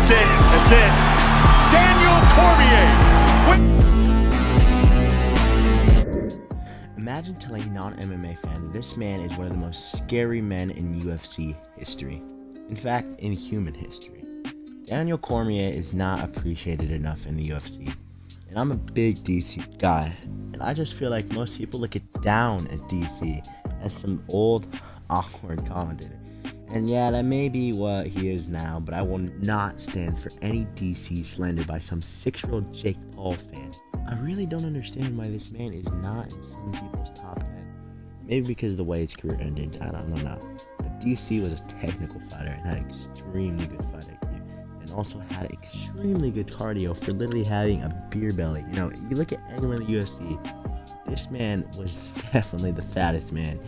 That's it. That's it. Daniel Cormier. Imagine telling a non-MMA fan this man is one of the most scary men in UFC history. In fact, in human history. Daniel Cormier is not appreciated enough in the UFC. And I'm a big DC guy. And I just feel like most people look it down as DC, as some old, awkward commentator. And yeah, that may be what he is now, but I will not stand for any DC slander by some 6-year-old Jake Paul fan. I really don't understand why this man is not in some people's top 10. Maybe because of the way his career ended, I don't know. But DC was a technical fighter and had extremely good fight IQ, and also had extremely good cardio for literally having a beer belly. You know, you look at anyone in the UFC, this man was definitely the fattest man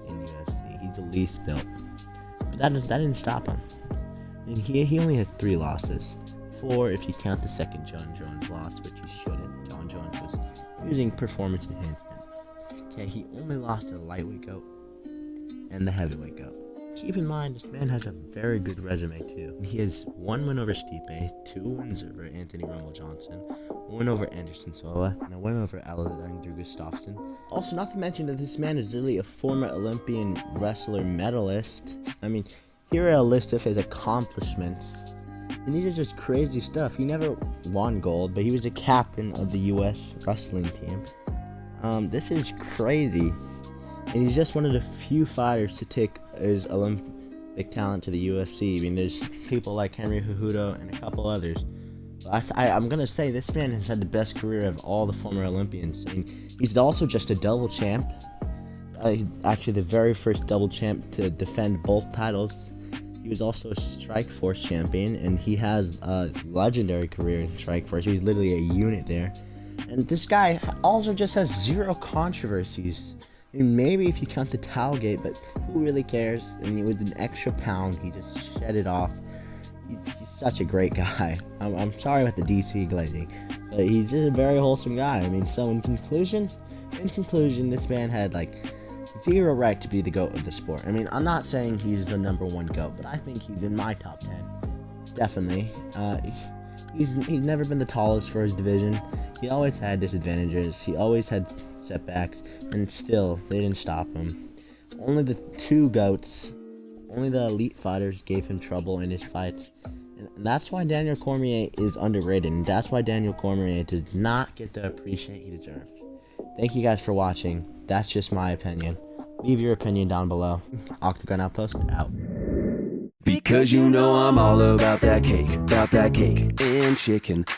in the UFC. He's the least built. But that didn't stop him. And he only had 3 losses. 4 if you count the second John Jones loss, which he shouldn't. John Jones was using performance enhancements. Okay, he only lost to the lightweight goat and the heavyweight goat. Keep in mind, this man has a very good resume too. He has 1 win over Stipe, 2 wins over Anthony Rumble Johnson, 1 win over Anderson Silva, and a win over Alexander Gustafsson. Also, not to mention that this man is really a former Olympian wrestler medalist. I mean, here are a list of his accomplishments. And these are just crazy stuff. He never won gold, but he was the captain of the U.S. wrestling team. This is crazy. And he's just one of the few fighters to take his Olympic talent to the UFC. I mean, there's people like Henry Cejudo and a couple others. But I'm going to say this man has had the best career of all the former Olympians. I mean, he's also just a double champ. Actually, the very first double champ to defend both titles. He was also a Strikeforce champion, and he has a legendary career in Strikeforce. He was literally a unit there. And this guy also just has 0 controversies. I mean, maybe if you count the towel gate, but who really cares? And with an extra pound, he just shed it off. He's such a great guy. I'm sorry about the DC glazing, but he's just a very wholesome guy. I mean, so in conclusion, this man had like 0 right to be the GOAT of the sport. I mean, I'm not saying he's the #1 GOAT, but I think he's in my top 10. Definitely. He's never been the tallest for his division. He always had disadvantages. He always had setbacks, and still, they didn't stop him. Only the 2 GOATs, only the elite fighters gave him trouble in his fights. And that's why Daniel Cormier is underrated, and that's why Daniel Cormier does not get the appreciation he deserves. Thank you guys for watching. That's just my opinion. Leave your opinion down below. Octagon Outpost out. Because you know I'm all about that cake and chicken.